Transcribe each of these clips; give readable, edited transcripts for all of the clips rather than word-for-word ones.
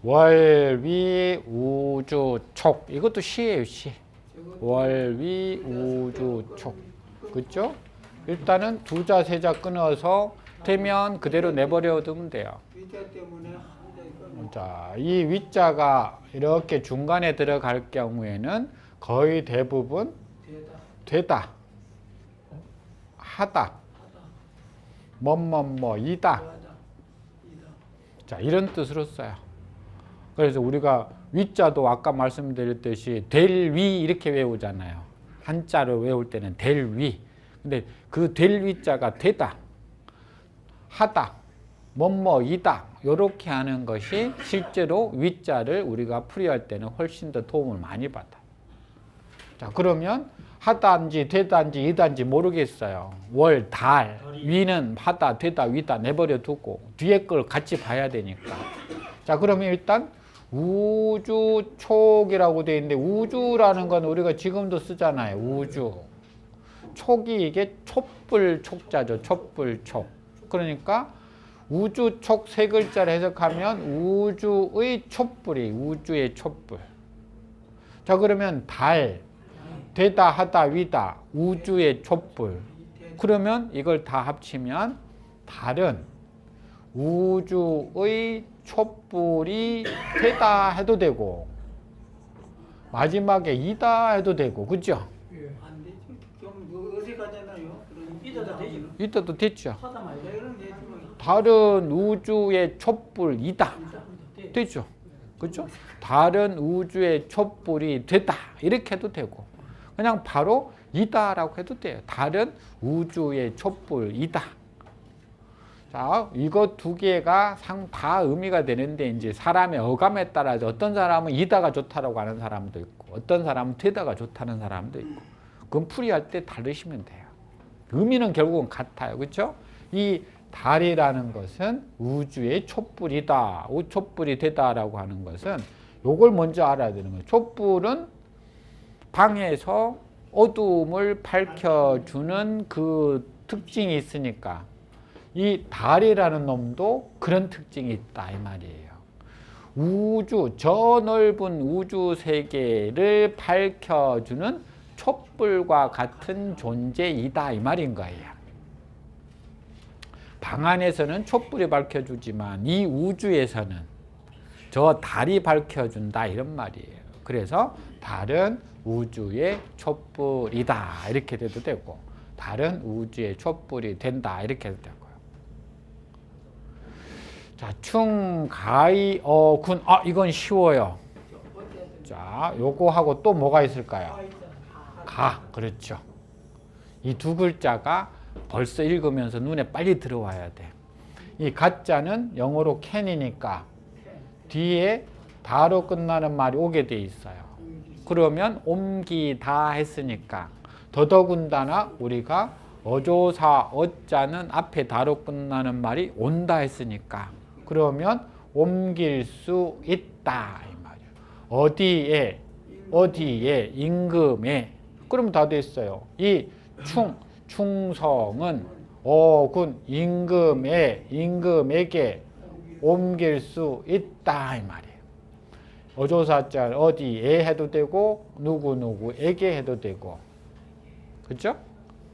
월위 우주촉. 이것도 시예요, 시. 월위 우주촉. 그렇죠? 일단은 두자 세자 끊어서 되면 그대로 내버려 두면 돼요. 자, 이 위자가 이렇게 중간에 들어갈 경우에는 거의 대부분 되다, 하다, 이다. 자, 이런 뜻으로 써요. 그래서 우리가 위자도 아까 말씀드렸듯이 될 위 이렇게 외우잖아요. 한자로 외울 때는 될 위. 근데 그 될 위자가 되다, 하다, 이다 이렇게 하는 것이 실제로 위자를 우리가 풀이할 때는 훨씬 더 도움을 많이 받아요. 자, 그러면 하다인지 되다인지 이다인지 모르겠어요. 월, 달, 위는 하다, 되다, 위다 내버려 두고 뒤에 걸 같이 봐야 되니까. 자, 그러면 일단 우주촉이라고 되어 있는데 우주라는 건 우리가 지금도 쓰잖아요. 우주. 촉이 이게 촛불 촉자죠. 촛불 촉. 그러니까 우주촉 세 글자를 해석하면 우주의 촛불이 우주의 촛불. 자, 그러면 달, 되다, 하다, 위다, 우주의 촛불. 그러면 이걸 다 합치면 달은 우주의 촛불이 되다 해도 되고 마지막에 이다 해도 되고, 그죠? 안 되죠. 좀 어색하잖아요. 이다도 되죠. 이다도 됐죠. 하다 말자 이런 게 다른 우주의 촛불이다 되죠. 그죠? 다른 우주의 촛불이 되다 이렇게 해도 되고 그냥 바로 이다라고 해도 돼요. 다른 우주의 촛불이다. 자, 이거 두 개가 다 의미가 되는데 이제 사람의 어감에 따라서 어떤 사람은 이다가 좋다라고 하는 사람도 있고 어떤 사람은 되다가 좋다는 사람도 있고 그건 풀이할 때 다르시면 돼요. 의미는 결국은 같아요. 그렇죠? 이 달이라는 것은 우주의 촛불이다. 촛불이 되다라고 하는 것은 요걸 먼저 알아야 되는 거예요. 촛불은 방에서 어두움을 밝혀주는 그 특징이 있으니까 이 달이라는 놈도 그런 특징이 있다 이 말이에요. 우주, 저 넓은 우주 세계를 밝혀주는 촛불과 같은 존재이다 이 말인 거예요. 방 안에서는 촛불이 밝혀주지만 이 우주에서는 저 달이 밝혀준다 이런 말이에요. 그래서 달은 우주의 촛불이다 이렇게 돼도 되고 달은 우주의 촛불이 된다 이렇게 해도 되고요. 자, 충, 가이, 군. 이건 쉬워요. 자, 요거 하고 또 뭐가 있을까요? 가. 그렇죠. 이 두 글자가 벌써 읽으면서 눈에 빨리 들어와야 돼. 이 가자는 영어로 can이니까 뒤에 다로 끝나는 말이 오게 돼 있어요. 그러면 옮기다 했으니까 더더군다나 우리가 어조사 어자는 앞에 다로 끝나는 말이 온다 했으니까 그러면 옮길 수 있다 이 말이에요. 어디에 임금에 그러면 다 됐어요. 이 충성은 군 임금에게 옮길 수 있다 이 말이에요. 어조사자 어디에 해도 되고 누구에게 해도 되고 그렇죠?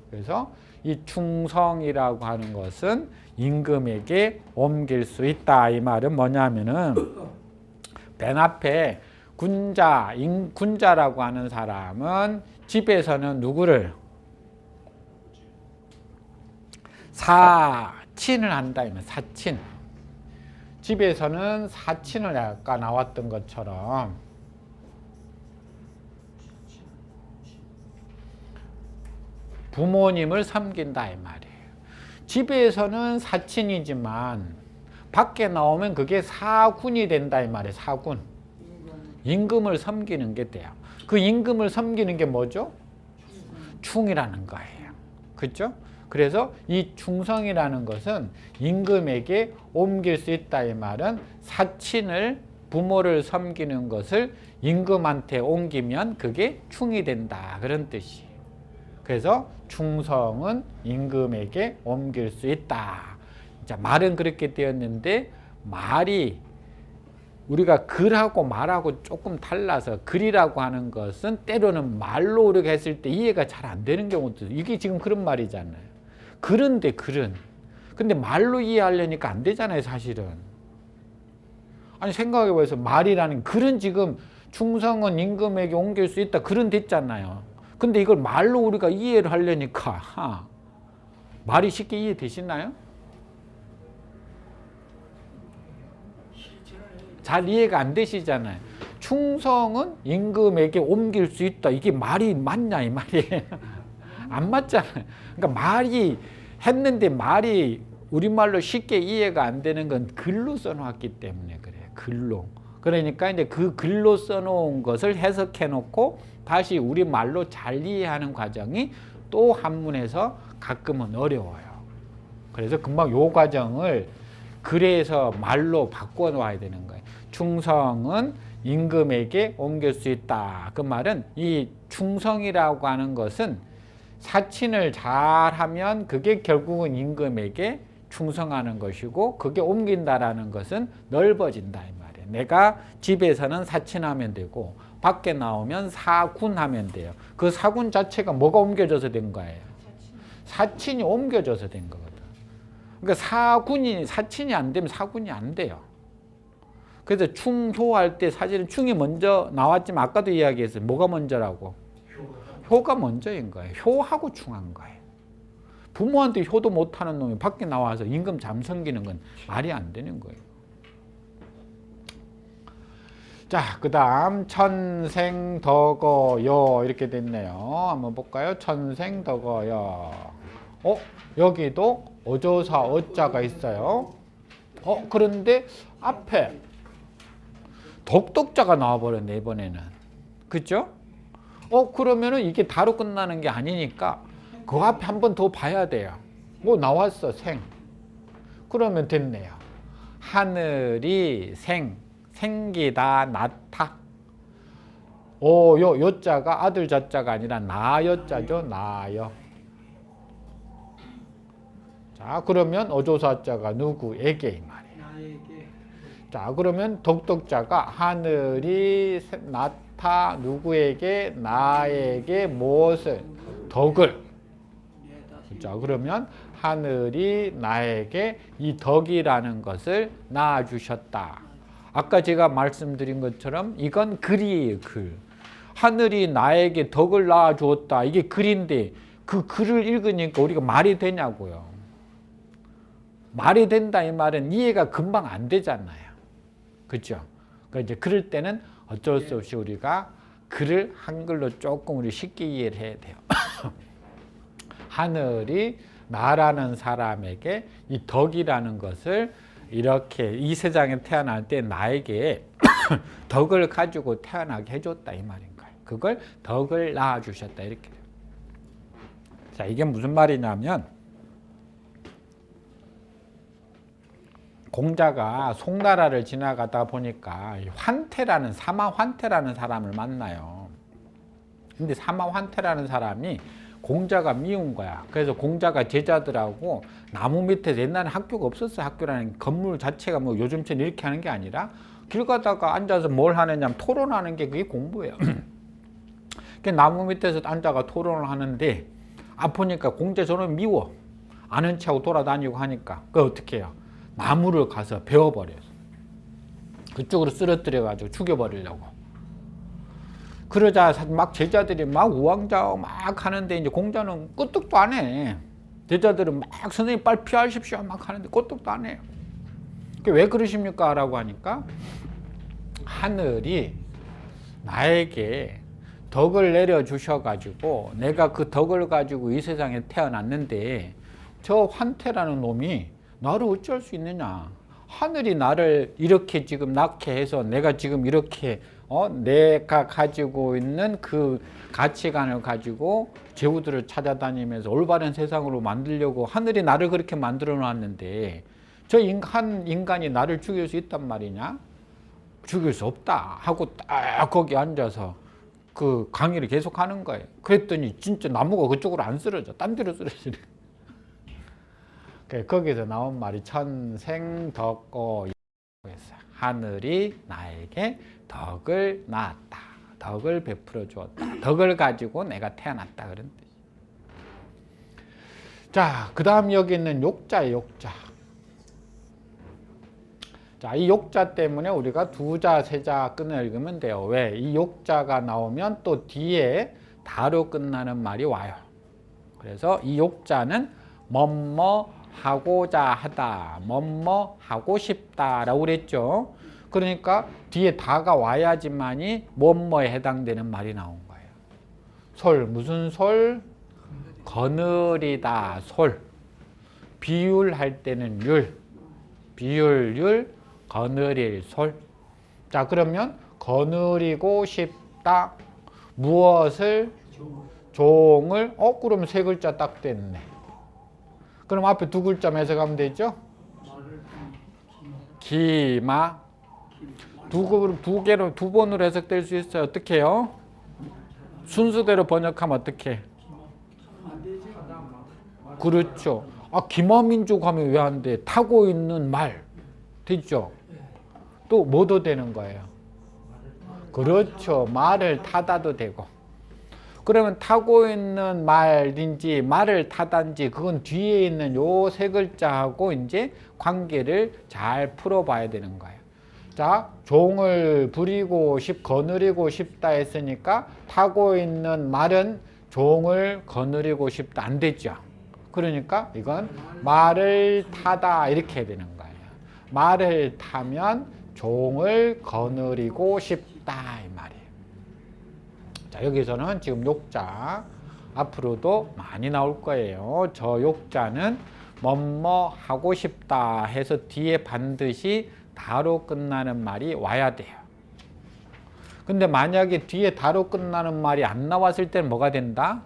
그래서 이 충성이라고 하는 것은 임금에게 옮길 수 있다 이 말은 뭐냐면은 맨 앞에 군자라고 하는 사람은 집에서는 누구를 사친을 한다 이면 사친. 집에서는 사친을 아까 나왔던 것처럼 부모님을 섬긴다 이 말이에요. 집에서는 사친이지만 밖에 나오면 그게 사군이 된다 이 말이에요. 사군. 임금을 섬기는 게 돼요. 그 임금을 섬기는 게 뭐죠? 충이라는 거예요. 그렇죠? 그래서 이 충성이라는 것은 임금에게 옮길 수 있다 이 말은 사친을 부모를 섬기는 것을 임금한테 옮기면 그게 충이 된다 그런 뜻이에요. 그래서 충성은 임금에게 옮길 수 있다. 자, 말은 그렇게 되었는데 말이 그 옮길 수 있다 이 말은 뭐냐면은 그 임금에게 옮길 수 있다 이 말은 임금에게 옮길 수 있다 이 말은 뭐냐면은 그 임금에게 옮길 수 있다 이 말은 임금에게 옮길 수 있다 이 말은 뭐냐면은 그 임금에게 옮길 수 있다 이 말은 우리가 글하고 말하고 조금 달라서 글이라고 하는 것은 때로는 말로 우리가 했을 때 이해가 잘 안 되는 경우도 이게 지금 그런 말이잖아요. 글은데 글은. 근데 말로 이해하려니까 안 되잖아요, 사실은. 아니 생각해보세요. 말이라는 글은 지금 충성은 임금에게 옮길 수 있다. 글은 됐잖아요. 근데 이걸 말로 우리가 이해를 하려니까 말이 쉽게 이해되시나요? 잘 이해가 안 되시잖아요. 충성은 임금에게 옮길 수 있다. 이게 말이 맞냐 이 말이에요. 안 맞잖아요. 그러니까 말이 했는데 말이 우리말로 쉽게 이해가 안 되는 건 글로 써놓았기 때문에 그래요. 글로. 그러니까 이제 그 글로 써놓은 것을 해석해 놓고 다시 우리말로 잘 이해하는 과정이 또 한문에서 가끔은 어려워요. 그래서 금방 요 과정을 글에서 말로 바꿔 놔야 되는 거예요. 충성은 임금에게 옮길 수 있다. 그 말은 이 충성이라고 하는 것은 사친을 잘하면 그게 결국은 임금에게 충성하는 것이고 그게 옮긴다라는 것은 넓어진다 이 말이에요. 내가 집에서는 사친하면 되고 밖에 나오면 사군하면 돼요. 그 사군 자체가 뭐가 옮겨져서 된 거예요? 사친이 옮겨져서 된 거거든. 그러니까 사친이 안 되면 사군이 안 돼요. 그래서 충효할 때 사실은 충이 먼저 나왔지만 아까도 이야기했어요. 뭐가 먼저라고? 효가 먼저인 거예요. 효하고 충한 거예요. 부모한테 효도 못하는 놈이 밖에 나와서 임금 잠섬기는 건 말이 안 되는 거예요. 자, 그 다음 천생덕어여 이렇게 됐네요. 한번 볼까요? 천생덕어여. 여기도 어조사 어자가 있어요. 그런데 앞에 덕덕자가 나와버렸네 이번에는. 그죠? 그러면은 이게 다로 끝나는 게 아니니까 그 앞에 한 번 더 봐야 돼요. 뭐 나왔어 생. 그러면 됐네요. 하늘이 생기다 낳다. 요자가 아들 자자가 아니라 나여자죠. 나여. 자 그러면 어조사자가 누구에게 이 말이에요. 나에게. 자 그러면 덕덕자가 하늘이 낳다 누구에게 나에게 무엇을 덕을. 자 그러면 하늘이 나에게 이 덕이라는 것을 낳아주셨다. 아까 제가 말씀드린 것처럼 이건 글이에요. 글. 하늘이 나에게 덕을 낳아주었다. 이게 글인데 그 글을 읽으니까 우리가 말이 되냐고요. 말이 된다 이 말은 이해가 금방 안 되잖아요. 그렇죠? 그러니까 이제 그럴 때는 어쩔 수 없이 우리가 글을 한글로 조금 우리 쉽게 이해를 해야 돼요. 하늘이 나라는 사람에게 이 덕이라는 것을 이렇게 이 세상에 태어날 때 나에게 덕을 가지고 태어나게 해줬다 이 말인 거예요. 그걸 덕을 낳아주셨다 이렇게 돼요. 자 이게 무슨 말이냐면 공자가 송나라를 지나가다 보니까 환태라는 사마환태라는 사람을 만나요. 근데 사마환태라는 사람이 공자가 미운 거야. 그래서 공자가 제자들하고 나무 밑에 옛날에 학교가 없었어요. 학교라는 건물 자체가 뭐 요즘처럼 이렇게 하는 게 아니라 길 가다가 앉아서 뭘 하느냐 토론하는 게 그게 공부예요. 나무 밑에서 앉아가 토론을 하는데 아프니까 공자 저는 미워. 아는 체하고 돌아다니고 하니까 그 어떻게 해요? 나무를 가서 베어버려요. 그쪽으로 쓰러뜨려가지고 죽여버리려고. 그러자 막 제자들이 막 우왕좌왕 막 하는데 이제 공자는 끄떡도 안 해. 제자들은 막 선생님 빨리 피하십시오 막 하는데 끄떡도 안 해요. 왜 그러십니까? 라고 하니까 하늘이 나에게 덕을 내려주셔가지고 내가 그 덕을 가지고 이 세상에 태어났는데 저 환태라는 놈이 나를 어찌할 수 있느냐. 하늘이 나를 이렇게 지금 낳게 해서 내가 지금 이렇게 내가 가지고 있는 그 가치관을 가지고 제후들을 찾아다니면서 올바른 세상으로 만들려고 하늘이 나를 그렇게 만들어 놨는데 저 한 인간이 나를 죽일 수 있단 말이냐? 죽일 수 없다 하고 딱 거기 앉아서 그 강의를 계속 하는 거예요. 그랬더니 진짜 나무가 그쪽으로 안 쓰러져. 딴 데로 쓰러지네. 거기서 나온 말이 천생덕어였어요. 하늘이 나에게 덕을 낳았다. 덕을 베풀어 주었다. 덕을 가지고 내가 태어났다. 그런 뜻. 자, 그 다음 여기 있는 욕자예요. 욕자. 자, 이 욕자 때문에 우리가 두자, 세자 끊어 읽으면 돼요. 왜? 이 욕자가 나오면 또 뒤에 다로 끝나는 말이 와요. 그래서 이 욕자는 뭐뭐 하고자 하다, 뭐뭐 하고 싶다라고 그랬죠. 그러니까 뒤에 다가 와야지만이 뭐뭐에 해당되는 말이 나온 거예요. 솔, 무슨 솔? 거느리다, 솔. 비율할 때는 율. 비율, 율, 거느릴, 솔. 자, 그러면 거느리고 싶다. 무엇을? 종을. 그럼 세 글자 딱 됐네. 그럼 앞에 두 글자만 해석하면 되죠? 기마. 두 개로, 두 번으로 해석될 수 있어요. 어떻게 해요? 순서대로 번역하면 어떻게? 그렇죠. 기마민족 하면 왜 안 돼? 타고 있는 말. 됐죠? 또 뭐도 되는 거예요? 그렇죠. 말을 타다도 되고. 그러면 타고 있는 말인지 말을 타단지 그건 뒤에 있는 요 세 글자하고 이제 관계를 잘 풀어봐야 되는 거예요. 자, 종을 부리고 거느리고 싶다 했으니까 타고 있는 말은 종을 거느리고 싶다 안 되죠. 그러니까 이건 말을 타다 이렇게 해야 되는 거예요. 말을 타면 종을 거느리고 싶다 이 말이에요. 자, 여기서는 지금 욕자 앞으로도 많이 나올 거예요. 저 욕자는 뭐뭐 하고 싶다 해서 뒤에 반드시 다로 끝나는 말이 와야 돼요. 근데 만약에 뒤에 다로 끝나는 말이 안 나왔을 때는 뭐가 된다?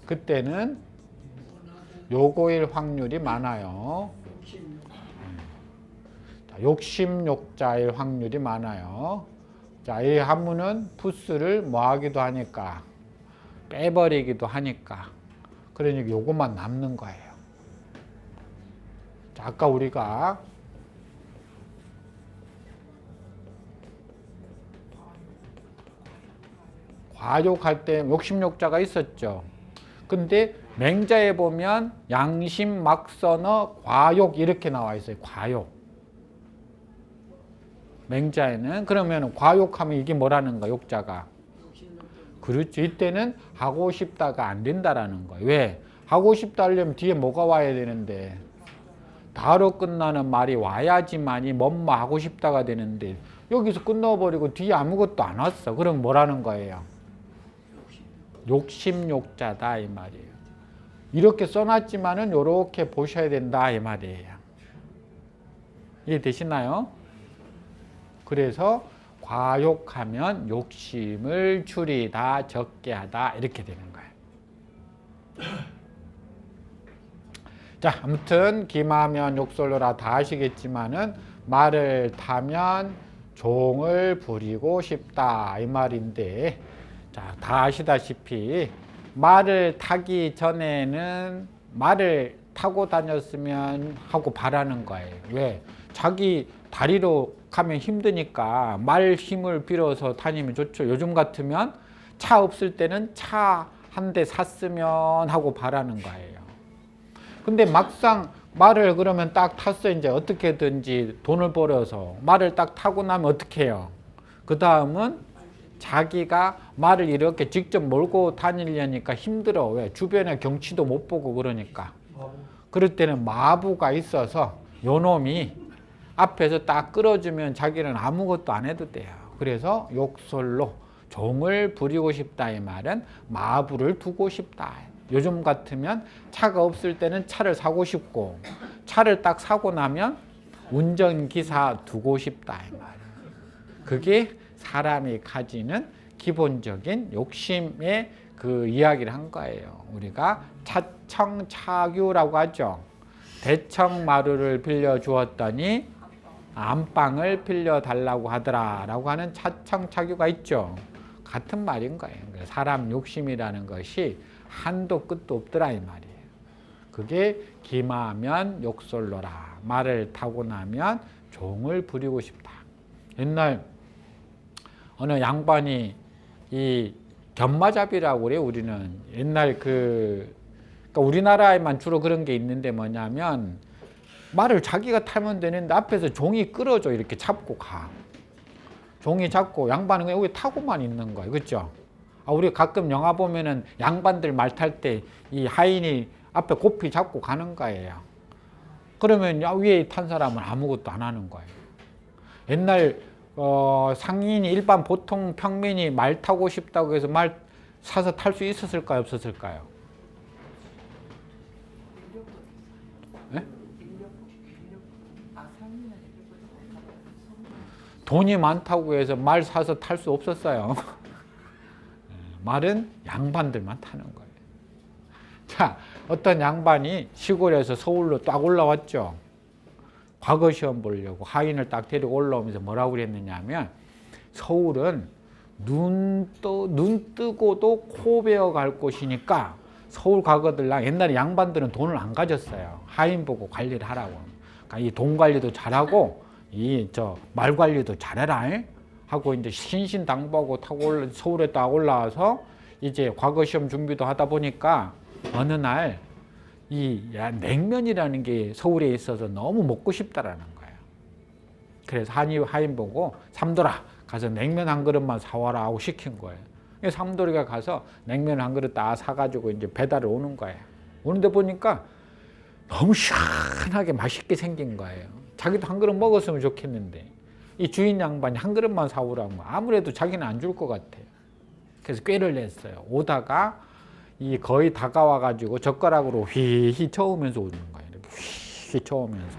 그때는 요거일 확률이 많아요. 자, 욕심 욕자일 확률이 많아요. 자, 이 한문은 푸스를 뭐 하기도 하니까 빼버리기도 하니까 그러니까 요것만 남는 거예요. 자, 아까 우리가 과욕할 때 욕심욕자가 있었죠. 근데 맹자에 보면 양심 막선어 과욕 이렇게 나와 있어요. 과욕. 맹자에는 그러면 과욕하면 이게 뭐라는 거야? 욕자가. 그렇죠. 이때는 하고 싶다가 안 된다라는 거예요. 왜? 하고 싶다 하려면 뒤에 뭐가 와야 되는데 다로 끝나는 말이 와야지만이 뭐뭐 하고 싶다가 되는데 여기서 끝나버리고 뒤에 아무것도 안 왔어. 그럼 뭐라는 거예요? 욕심욕자다 이 말이에요. 이렇게 써놨지만은 이렇게 보셔야 된다 이 말이에요. 이해되시나요? 그래서 과욕하면 욕심을 줄이다, 적게 하다 이렇게 되는 거예요. 자, 아무튼 기마하면 욕설로라 다 아시겠지만은 말을 타면 종을 부리고 싶다 이 말인데, 자, 다 아시다시피 말을 타기 전에는 말을 타고 다녔으면 하고 바라는 거예요. 왜? 자기 다리로 가면 힘드니까 말 힘을 빌어서 다니면 좋죠. 요즘 같으면 차 없을 때는 차 한 대 샀으면 하고 바라는 거예요. 근데 막상 말을 그러면 딱 탔어. 이제 어떻게든지 돈을 벌어서 말을 딱 타고 나면 어떻게 해요? 그 다음은 자기가 말을 이렇게 직접 몰고 다니려니까 힘들어. 왜? 주변의 경치도 못 보고 그러니까. 그럴 때는 마부가 있어서 요놈이 앞에서 딱 끌어주면 자기는 아무것도 안 해도 돼요. 그래서 욕설로 종을 부리고 싶다 이 말은 마부를 두고 싶다. 요즘 같으면 차가 없을 때는 차를 사고 싶고 차를 딱 사고 나면 운전기사 두고 싶다 이 말이에요. 그게 사람이 가지는 기본적인 욕심의 그 이야기를 한 거예요. 우리가 차청차규라고 하죠. 대청마루를 빌려주었더니 안방을 빌려달라고 하더라라고 하는 차청차규가 있죠. 같은 말인 거예요. 사람 욕심이라는 것이 한도 끝도 없더라 이 말이에요. 그게 기마하면 욕설로라. 말을 타고 나면 종을 부리고 싶다. 옛날 어느 양반이 이 견마잡이라고 그래요. 우리는 옛날 그러니까 우리나라에만 주로 그런 게 있는데 뭐냐면 말을 자기가 타면 되는데 앞에서 종이 끌어줘 이렇게 잡고 가. 종이 잡고 양반은 그냥 여기 타고만 있는 거예요. 그렇죠? 우리 가끔 영화 보면은 양반들 말 탈 때 이 하인이 앞에 고삐 잡고 가는 거예요. 그러면 위에 탄 사람은 아무것도 안 하는 거예요. 옛날 상인이 일반 보통 평민이 말 타고 싶다고 해서 말 사서 탈 수 있었을까요? 없었을까요? 네? 돈이 많다고 해서 말 사서 탈 수 없었어요. 말은 양반들만 타는 거예요. 자, 어떤 양반이 시골에서 서울로 딱 올라왔죠. 과거 시험 보려고 하인을 딱 데리고 올라오면서 뭐라고 그랬느냐 하면 서울은 눈 뜨고도 코 베어 갈 곳이니까 서울 가거들랑 옛날에 양반들은 돈을 안 가졌어요. 하인 보고 관리를 하라고. 그러니까 이 돈 관리도 잘하고 이 말 관리도 잘해라 하고 이제 신신당부하고 타고 서울에 딱 올라와서 이제 과거 시험 준비도 하다 보니까 어느 날 이 냉면이라는 게 서울에 있어서 너무 먹고 싶다라는 거예요. 그래서 하인 보고 삼돌아 가서 냉면 한 그릇만 사와라 하고 시킨 거예요. 삼돌이가 가서 냉면 한 그릇 다 사가지고 이제 배달을 오는 거예요. 오는데 보니까 너무 시원하게 맛있게 생긴 거예요. 자기도 한 그릇 먹었으면 좋겠는데 이 주인 양반이 한 그릇만 사오라고 아무래도 자기는 안 줄 것 같아요. 그래서 꾀를 냈어요. 오다가 이 거의 다가와 가지고 젓가락으로 휘휘 쳐오면서 오는 거예요. 이렇게 휘휘 쳐오면서.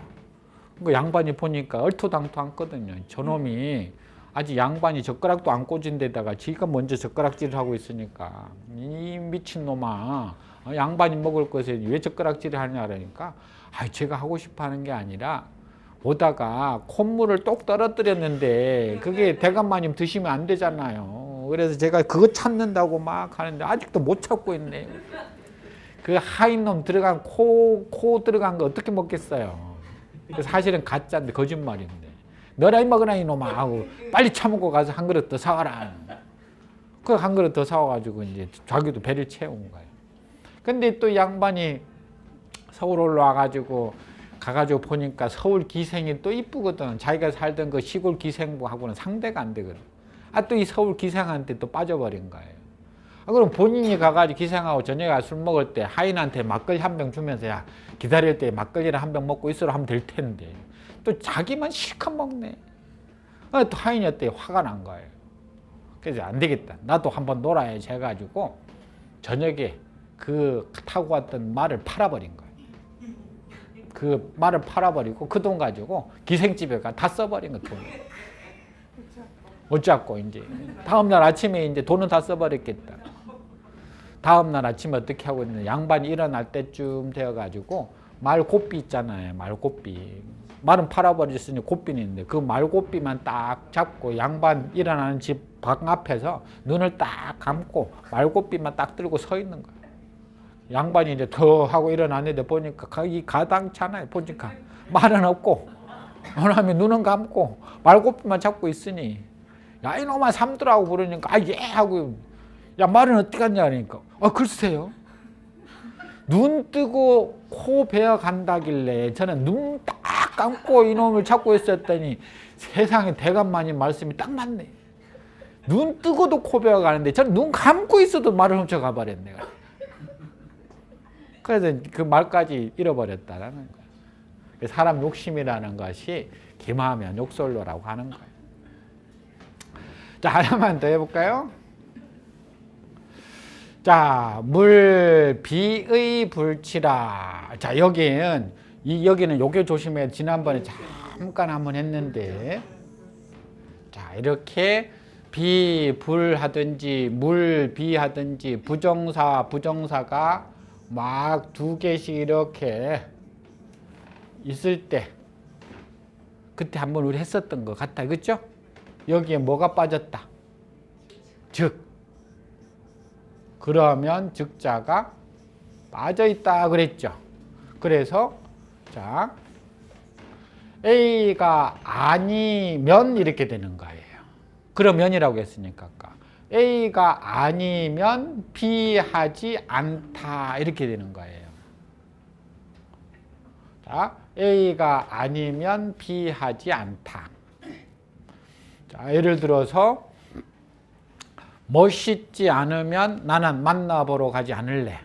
그 양반이 보니까 얼토당토하거든요. 저놈이 아직 양반이 젓가락도 안 꽂은 데다가 지가 먼저 젓가락질을 하고 있으니까 이 미친놈아 양반이 먹을 것에 왜 젓가락질을 하냐 그러니까 제가 하고 싶어 하는 게 아니라 오다가 콧물을 똑 떨어뜨렸는데 그게 대감마님 드시면 안 되잖아요. 그래서 제가 그거 찾는다고 막 하는데 아직도 못 찾고 있네. 그 하인놈 들어간 코 들어간 거 어떻게 먹겠어요. 사실은 가짜인데 거짓말인데 너라 이 먹으나 이놈아 하고 빨리 처먹고 가서 한 그릇 더 사와라. 그 한 그릇 더 사와가지고 이제 자기도 배를 채운 거예요. 근데 또 양반이 서울 올라와가지고 가가지고 보니까 서울 기생이 또 이쁘거든. 자기가 살던 그 시골 기생부하고는 상대가 안 되거든. 또 이 서울 기생한테 또 빠져버린 거예요. 그럼 본인이 가가지고 기생하고 저녁에 술 먹을 때 하인한테 막걸리 한 병 주면서 야 기다릴 때 막걸리를 한 병 먹고 있으라 하면 될 텐데 또 자기만 실컷 먹네. 또 하인한테 화가 난 거예요. 그래서 안 되겠다. 나도 한번 놀아야지 해가지고 저녁에 그 타고 왔던 말을 팔아버린 거예요. 그 말을 팔아버리고 그 돈 가지고 기생집에 다 써버린 거 돈. 어쩌고 이제 다음날 아침에 이제 돈은 다 써버렸겠다. 다음날 아침에 어떻게 하고 있는 양반이 일어날 때쯤 되어가지고 말고삐 있잖아요. 말고삐. 말은 팔아버렸으니 고삐는 있는데 그 말고삐만 딱 잡고 양반 일어나는 집 방 앞에서 눈을 딱 감고 말고삐만 딱 들고 서 있는 거예요. 양반이 이제 더 하고 일어났는데 보니까 이 가당찮아요. 보니까 말은 없고 그다음에 눈은 감고 말고삐만 잡고 있으니 야 이놈아 삼두라고 부르니까 예 하고 야 말은 어떻게 하냐 그러니까 글쎄요. 눈 뜨고 코 베어 간다길래 저는 눈 딱 감고 이놈을 찾고 있었더니 세상에 대감마님 말씀이 딱 맞네. 눈 뜨고도 코 베어 가는데 저는 눈 감고 있어도 말을 훔쳐가 버렸네. 그래서 그 말까지 잃어버렸다라는 거예요. 사람 욕심이라는 것이 기마하면 욕설로라고 하는 거예요. 자, 하나만 더 해볼까요? 자, 물, 비의 불치라. 자, 여기는 요게 조심해. 지난번에 잠깐 한번 했는데, 자, 이렇게 비, 불 하든지, 물, 비 하든지, 부정사가 막 두 개씩 이렇게 있을 때, 그때 한번 우리 했었던 것 같아요. 그렇죠? 여기에 뭐가 빠졌다? 즉. 그러면 즉자가 빠져있다 그랬죠. 그래서 자 A가 아니면 이렇게 되는 거예요. 그러면이라고 했으니까 아까. A가 아니면 B 하지 않다 이렇게 되는 거예요. 자, A가 아니면 B 하지 않다. 자, 예를 들어서 멋있지 않으면 나는 만나보러 가지 않을래.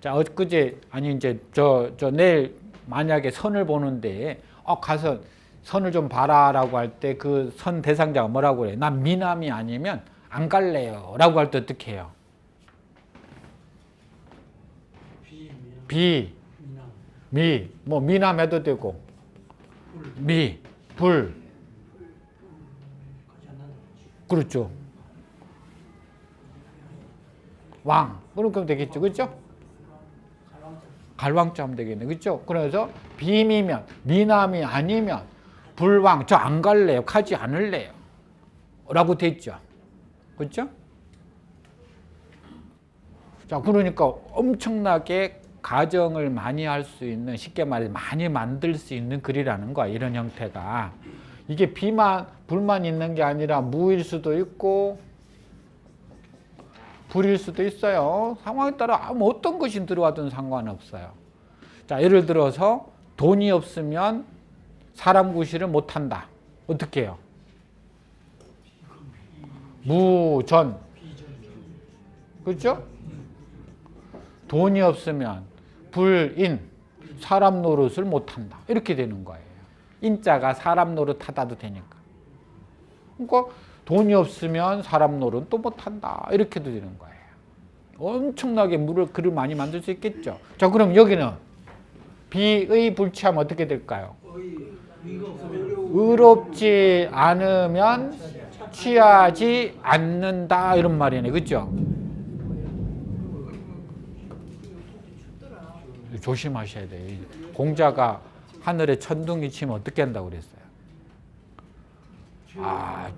자, 엊그제 아니 이제 저 내일 만약에 선을 보는데 가서 선을 좀 봐라라고 할 때 그 선 대상자가 뭐라고 그래? 난 미남이 아니면 안 갈래요. 라고 할 때 어떻게 해요? 비, 미, 뭐 미남 해도 되고 미, 불. 그렇죠. 왕. 그렇게 되겠죠. 그렇죠? 갈왕자 하면 되겠네. 그렇죠? 그래서 비미면 미남이 아니면 불왕 저 안 갈래요. 가지 않을래요. 라고 됐죠. 그렇죠? 자, 그러니까 엄청나게 가정을 많이 할 수 있는, 쉽게 말해 많이 만들 수 있는 글이라는 거야. 이런 형태가. 이게 비만 불만 있는 게 아니라 무일 수도 있고 불일 수도 있어요. 상황에 따라 아무 어떤 것이 들어와도 상관없어요. 자, 예를 들어서 돈이 없으면 사람 구실을 못한다. 어떻게 해요? 무전. 그렇죠? 돈이 없으면 불인. 사람 노릇을 못한다. 이렇게 되는 거예요. 인자가 사람 노릇 하다도 되니까. 그러니까 돈이 없으면 사람 노릇 또 못한다. 이렇게도 되는 거예요. 엄청나게 글을 많이 만들 수 있겠죠. 자, 그럼 여기는 비의 불취하면 어떻게 될까요? 의롭지 않으면 취하지 않는다. 이런 말이네. 그렇죠? 조심하셔야 돼요. 공자가 하늘에 천둥이 치면 어떻게 한다고 그랬어요?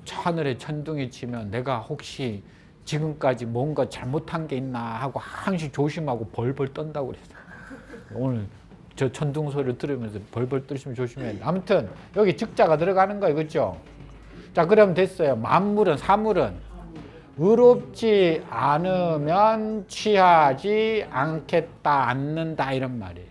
하늘에 천둥이 치면 내가 혹시 지금까지 뭔가 잘못한 게 있나 하고 항상 조심하고 벌벌 떤다고 그랬어요. 오늘 저 천둥 소리를 들으면서 벌벌 떨시면 조심해야 돼. 아무튼 여기 즉자가 들어가는 거예요. 그렇죠? 자, 그럼 됐어요. 만물은, 사물은 의롭지 않으면 취하지 않겠다, 않는다 이런 말이에요.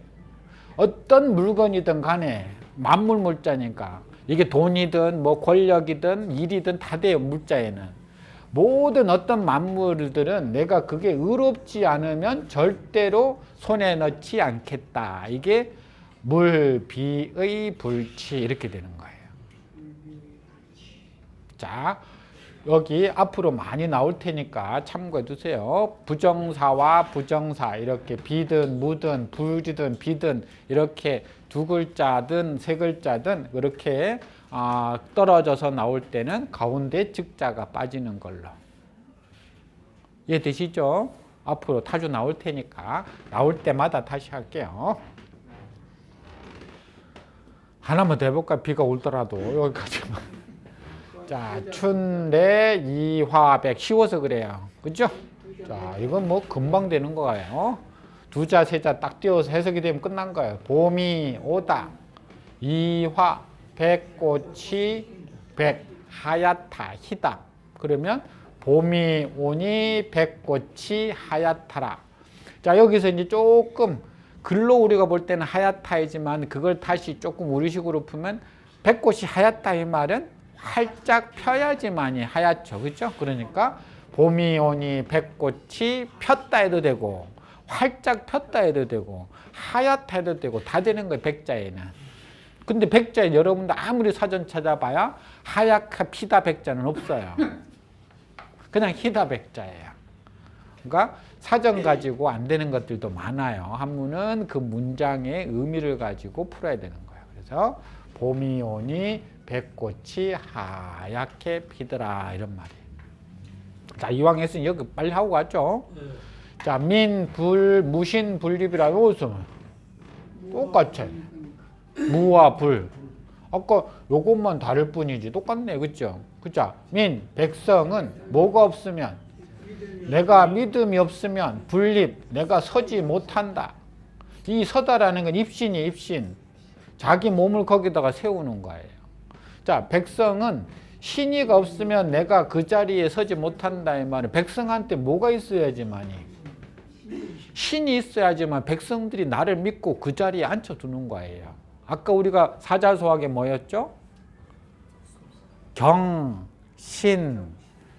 어떤 물건이든 간에 만물 물자니까 이게 돈이든 뭐 권력이든 일이든 다 돼요. 물자에는. 모든 어떤 만물들은 내가 그게 의롭지 않으면 절대로 손에 넣지 않겠다. 이게 물비의 불치 이렇게 되는 거예요. 자, 여기 앞으로 많이 나올 테니까 참고해 두세요. 부정사와 부정사 이렇게 비든 무든 불이든 비든 이렇게 두 글자든 세 글자든 이렇게 떨어져서 나올 때는 가운데 즉자가 빠지는 걸로. 이해되시죠? 앞으로 타주 나올 테니까 나올 때마다 다시 할게요. 하나만 더 해볼까? 비가 올더라도 여기까지만. 자, 춘래 이화백 쉬워서 그래요. 그죠? 자, 이건 뭐 금방 되는 거예요. 두자 세자 딱 띄워서 해석이 되면 끝난 거예요. 봄이 오다. 이화 백꽃이 백 하얗다 희다. 그러면 봄이 오니 백꽃이 하얗다라. 자, 여기서 이제 조금 글로 우리가 볼 때는 하얗다이지만 그걸 다시 조금 우리식으로 풀면 백꽃이 하얗다 이 말은 활짝 펴야지만이 하얗죠. 그렇죠? 그러니까 봄이 오니 백꽃이 폈다 해도 되고 활짝 폈다 해도 되고 하얗다 해도 되고 다 되는 거예요. 백자에는. 근데 백자에 여러분들 아무리 사전 찾아봐야 하얗게 피다 백자는 없어요. 그냥 희다 백자예요. 그러니까 사전 가지고 안 되는 것들도 많아요. 한문은 그 문장의 의미를 가지고 풀어야 되는 거예요. 그래서 봄이 오니 백꽃이 하얗게 피더라 이런 말이에요. 자, 이왕 했으니 여기 빨리 하고 가죠. 자, 민, 불, 무신, 불립이라고 있으면 똑같아. 무와 불. 아까 요것만 다를 뿐이지 똑같네. 그죠? 그죠? 민, 백성은 뭐가 없으면 내가 믿음이 없으면 불립, 내가 서지 못한다. 이 서다라는 건 입신이 입신. 자기 몸을 거기다가 세우는 거예요. 자, 백성은 신이가 없으면 내가 그 자리에 서지 못한다 이 말은 백성한테 뭐가 있어야지만이 신이 있어야지만 백성들이 나를 믿고 그 자리에 앉혀두는 거예요. 아까 우리가 사자소학에 뭐였죠? 경, 신,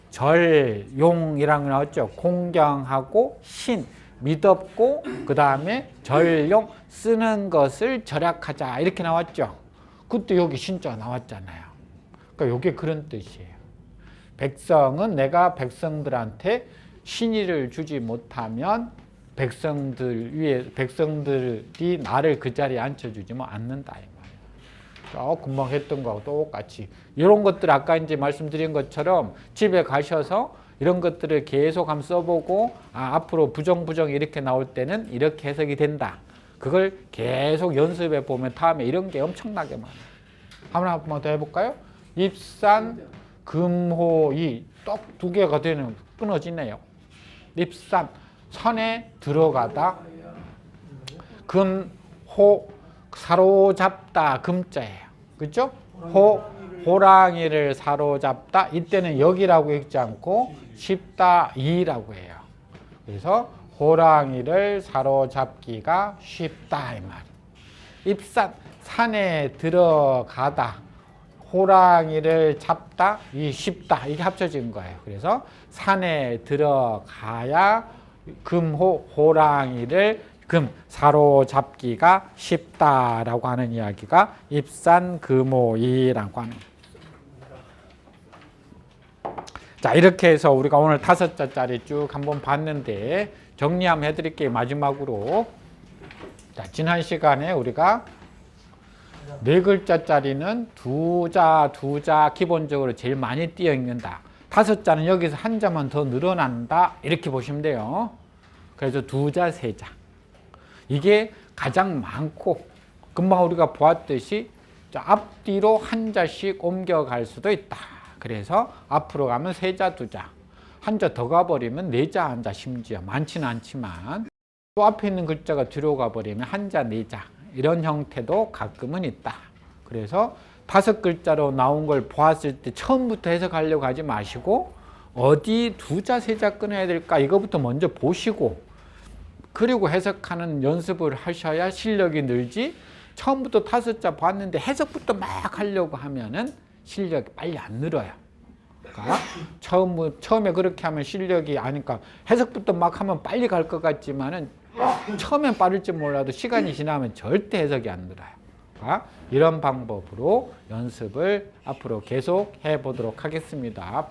절, 용이랑 나왔죠. 공경하고 신, 믿었고 그 다음에 절용, 쓰는 것을 절약하자 이렇게 나왔죠. 그때 여기 신자가 나왔잖아요. 그러니까 이게 그런 뜻이에요. 백성은 내가 백성들한테 신의를 주지 못하면 백성들이 나를 그 자리에 앉혀주지 않는다 이 말이에요. 금방 했던 거하고 똑같이 이런 것들 아까 이제 말씀드린 것처럼 집에 가셔서 이런 것들을 계속 한번 써보고 앞으로 부정 이렇게 나올 때는 이렇게 해석이 된다. 그걸 계속 연습해 보면 다음에 이런 게 엄청나게 많아요. 한번 더 해볼까요? 입산, 금호이 떡 두 개가 되는 끊어지네요. 입산, 산에 들어가다. 금호, 사로잡다 금자예요. 그렇죠? 호랑이를 사로잡다. 이때는 여기라고 읽지 않고 쉽다 이라고 해요. 그래서 호랑이를 사로잡기가 쉽다 이 말. 입산, 산에 들어가다. 호랑이를 잡다, 이 쉽다 이게 합쳐진 거예요. 그래서 산에 들어가야 호랑이를 사로잡기가 쉽다라고 하는 이야기가 입산금오이라고 하는 거예요. 자, 이렇게 해서 우리가 오늘 5자짜리 쭉 한번 봤는데 정리 한번 해드릴게요. 마지막으로. 자, 지난 시간에 우리가 4글자짜리는 두 자 기본적으로 제일 많이 띄어 읽는다. 5자는 여기서 한 자만 더 늘어난다. 이렇게 보시면 돼요. 그래서 2자, 3자. 이게 가장 많고 금방 우리가 보았듯이 앞뒤로 한 자씩 옮겨갈 수도 있다. 그래서 앞으로 가면 3자, 2자. 한 자 더 가버리면 4자, 한 자 심지어 많지는 않지만 또 앞에 있는 글자가 뒤로 가버리면 한 자, 4자. 이런 형태도 가끔은 있다. 그래서 5글자로 나온 걸 보았을 때 처음부터 해석하려고 하지 마시고 어디 2자, 3자 끊어야 될까 이거부터 먼저 보시고 그리고 해석하는 연습을 하셔야 실력이 늘지 처음부터 5자 봤는데 해석부터 막 하려고 하면은 실력이 빨리 안 늘어요. 그러니까 처음에 그렇게 하면 실력이 아니까 해석부터 막 하면 빨리 갈 것 같지만은 처음엔 빠를지 몰라도 시간이 지나면 절대 해석이 안 늘어요. 그러니까 이런 방법으로 연습을 앞으로 계속 해보도록 하겠습니다.